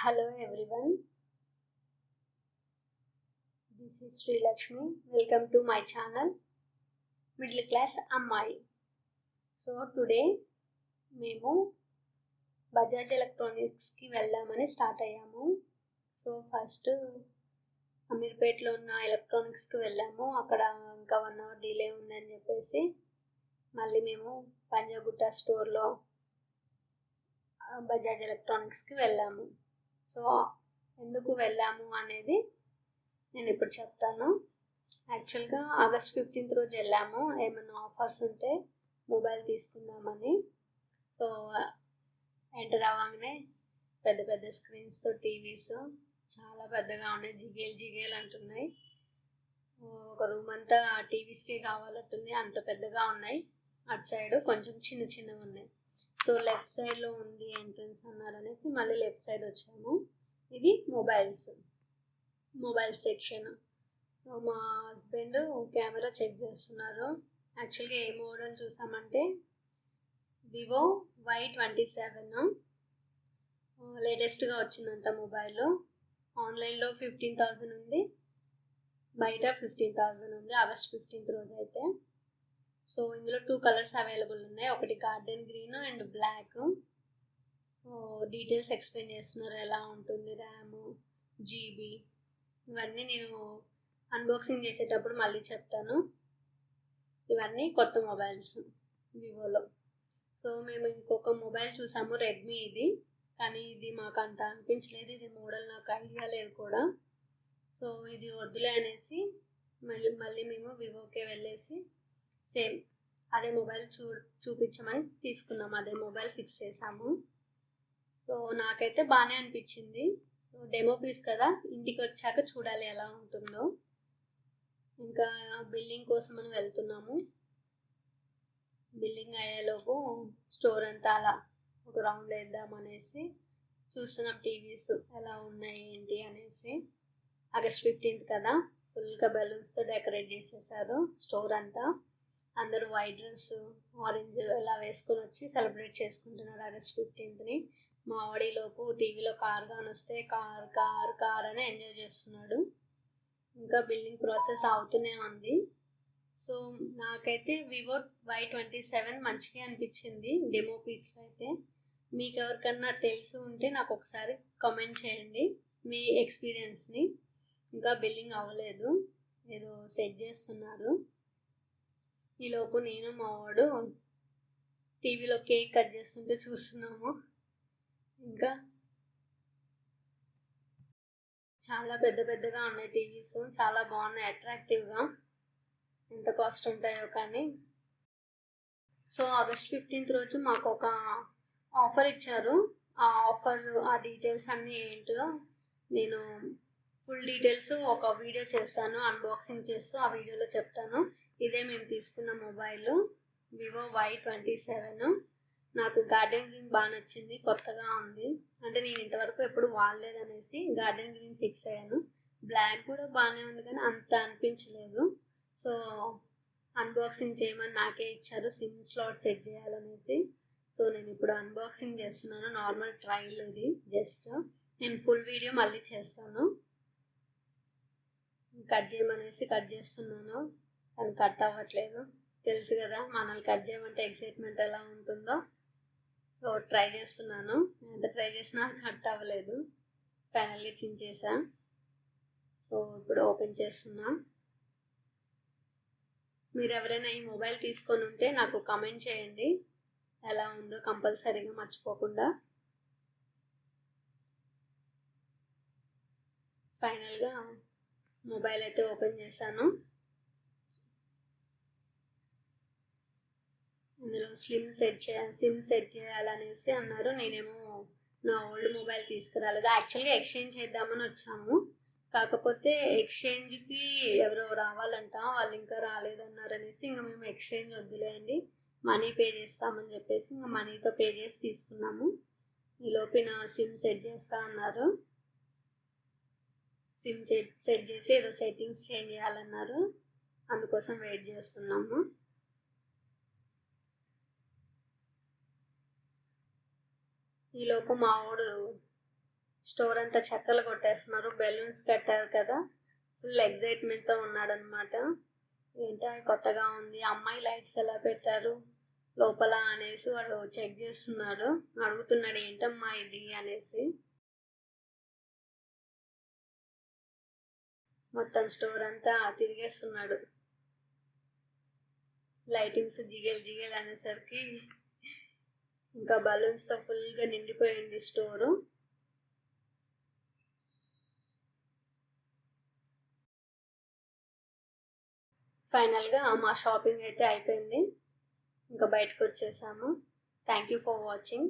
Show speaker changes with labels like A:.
A: Hello everyone, this is Sri Lakshmi. Welcome to my channel Middle Class Ammai. So today మేము బజాజ్ ఎలక్ట్రానిక్స్కి వెళ్దామని start అయ్యాము. So first అమీర్పేటలో ఉన్న ఎలక్ట్రానిక్స్కి వెళ్ళాము. అక్కడ ఇంకా 1 hour డిలే ఉందని చెప్పేసి మళ్ళీ మేము పంజాగుట్ట స్టోర్లో బజాజ్ ఎలక్ట్రానిక్స్కి వెళ్ళాము. సో ఎందుకు వెళ్ళాము అనేది నేను ఇప్పుడు చెప్తాను. యాక్చువల్గా August 15th రోజు వెళ్ళాము, ఏమైనా ఆఫర్స్ ఉంటే మొబైల్ తీసుకుందామని. సో ఎంటర్ అవ్వగానే పెద్ద పెద్ద స్క్రీన్స్తో టీవీస్ చాలా పెద్దగా ఉన్నాయి, జిగేల్ అంటున్నాయి. ఒక రూమ్ అంతా టీవీస్కే కావాలంటుంది, అంత పెద్దగా ఉన్నాయి. అటు సైడ్ కొంచెం చిన్నవి ఉన్నాయి. సో లెఫ్ట్ సైడ్లో ఉంది ఎంట్రన్స్ అన్నారనేసి మళ్ళీ లెఫ్ట్ సైడ్ వచ్చాము. ఇది మొబైల్ సెక్షన్. సో మా హస్బెండ్ కెమెరా చెక్ చేస్తున్నారు. యాక్చువల్గా ఏ మోడల్ చూసామంటే వివో Y27 లేటెస్ట్గా వచ్చిందంట మొబైల్. ఆన్లైన్లో 15,000 ఉంది, బయట 15,000 ఉంది August 15th రోజు అయితే. సో ఇందులో 2 కలర్స్ అవైలబుల్ ఉన్నాయి, ఒకటి garden green and black. So details explain చేస్తున్నారు, ఎలా ఉంటుంది, ర్యామ్, జీబీ, ఇవన్నీ నేను అన్బాక్సింగ్ చేసేటప్పుడు మళ్ళీ చెప్తాను. ఇవన్నీ కొత్త మొబైల్స్ వివోలో. సో మేము ఇంకొక మొబైల్ చూసాము, రెడ్మీ. ఇది కానీ ఇది మాకు అంత అనిపించలేదు, ఇది మోడల్ నాకు ఐడియా లేదు కూడా. సో ఇది వద్దులే అనేసి మళ్ళీ మేము వివోకే వెళ్ళేసి సేమ్ అదే మొబైల్ చూపించమని తీసుకున్నాము, అదే మొబైల్ ఫిక్స్ చేసాము. సో నాకైతే బాగానే అనిపించింది. సో డెమో పీస్ కదా, ఇంటికి వచ్చాక చూడాలి ఎలా ఉంటుందో. ఇంకా బిల్లింగ్ కోసం అని వెళ్తున్నాము. బిల్లింగ్ అయ్యేలోపు స్టోర్ అంతా అలా ఒక రౌండ్ వేద్దామనేసి చూస్తున్నాం, టీవీస్ ఎలా ఉన్నాయి ఏంటి అనేసి. August 15th కదా, ఫుల్గా బెలూన్స్తో డెకరేట్ చేసేసారు స్టోర్ అంతా. అందరూ వైట్ డ్రెస్, ఆరెంజ్ ఇలా వేసుకొని వచ్చి సెలబ్రేట్ చేసుకుంటున్నారు August 15th. మా వాడిలోపు టీవీలో కార్ కానొస్తే కార్ అని ఎంజాయ్ చేస్తున్నాడు. ఇంకా బిల్లింగ్ ప్రాసెస్ అవుతూనే ఉంది. సో నాకైతే వివో Y27 మంచిగా అనిపించింది డెమో పీస్లో అయితే. మీకు ఎవరికన్నా తెలిసి ఉంటే నాకు ఒకసారి కామెంట్ చేయండి మీ ఎక్స్పీరియన్స్ని. ఇంకా బిల్లింగ్ అవ్వలేదు, ఏదో సెట్ చేస్తున్నారు. ఈలోపు నేను మా వాడు టీవీలో కేక్ కట్ చేస్తుంటే చూస్తున్నాము. ఇంకా చాలా పెద్దగా ఉన్నాయి టీవీస్, చాలా బాగున్నాయి, అట్రాక్టివ్గా. ఎంత కాస్ట్ ఉంటాయో కానీ. సో August 15th రోజు మాకు ఒక ఆఫర్ ఇచ్చారు. ఆ ఆఫర్, ఆ డీటెయిల్స్ అన్నీ ఏంటో నేను ఫుల్ డీటెయిల్స్ ఒక వీడియో చేస్తాను, అన్బాక్సింగ్ చేస్తూ ఆ వీడియోలో చెప్తాను. ఇదే మేము తీసుకున్న మొబైల్ వివో Y27. నాకు గార్డెన్ గ్రీన్ బాగా నచ్చింది, కొత్తగా ఉంది. అంటే నేను ఇంతవరకు ఎప్పుడు వాడలేదనేసి గార్డెన్ గ్రీన్ ఫిక్స్ అయ్యాను. బ్లాక్ కూడా బాగానే ఉంది కానీ అంత అనిపించలేదు. సో అన్బాక్సింగ్ చేయమని నాకే ఇచ్చారు, సిమ్ స్లాట్ సెట్ చేయాలనేసి. సో నేను ఇప్పుడు అన్బాక్సింగ్ చేస్తున్నాను, నార్మల్ ట్రయల్ ఇది జస్ట్. నేను ఫుల్ వీడియో మళ్ళీ చేస్తాను. కట్ చేయమనేసి కట్ చేస్తున్నాను, కానీ కట్ అవ్వట్లేదు. తెలుసు కదా మనల్ని కట్ చేయమంటే ఎక్సైట్మెంట్ ఎలా ఉంటుందో. సో ట్రై చేస్తున్నాను, ఎంత ట్రై చేసినా కట్ అవ్వలేదు. ఫైనల్గా చించేసా. సో ఇప్పుడు ఓపెన్ చేస్తున్నా. మీరు ఎవరైనా ఈ మొబైల్ తీసుకొని ఉంటే నాకు కామెంట్ చేయండి, ఎలా ఉందో కంపల్సరీగా మర్చిపోకుండా. ఫైనల్గా మొబైల్ అయితే ఓపెన్ చేశాను. ఇందులో సిమ్ సెట్ చేయాలనేసి అన్నారు. నేనేమో నా ఓల్డ్ మొబైల్ తీసుకురాలేదు. యాక్చువల్గా ఎక్స్చేంజ్ చేద్దామని వచ్చాము, కాకపోతే ఎక్స్చేంజ్కి ఎవరో రావాలంట, వాళ్ళు ఇంకా రాలేదన్నారనేసి ఇంకా మేము ఎక్స్చేంజ్ వద్దులే అండి, మనీ పే చేస్తామని చెప్పేసి ఇంకా మనీతో పే చేసి తీసుకున్నాము. ఈలోపు నా సిమ్ సెట్ చేస్తా అన్నారు. సిమ్ సెట్ చేసి ఏదో సెట్టింగ్స్ చేంజ్ చేయాలన్నారు, అందుకోసం వెయిట్ చేస్తున్నాము. ఈలోపు మా వాడు స్టోర్ అంతా చక్కలు కొట్టేస్తున్నారు, బెలూన్స్ కట్టారు కదా, ఫుల్ ఎగ్జైట్మెంట్తో ఉన్నాడనమాట. ఏంటో కొత్తగా ఉంది, అమ్మాయి లైట్స్ ఎలా పెట్టారు లోపల అనేసి వాడు చెక్ చేస్తున్నాడు, అడుగుతున్నాడు ఏంటమ్మా ఇది అనేసి. మొత్తం స్టోర్ అంతా తిరిగేస్తున్నాడు. లైటింగ్స్ జిగేల్ జిగేల్ అనేసరికి ఇంకా బలూన్స్తో ఫుల్గా నిండిపోయింది స్టోరు. ఫైనల్గా మా షాపింగ్ అయితే అయిపోయింది, ఇంకా బయటకు వచ్చేసాము. Thank you for watching.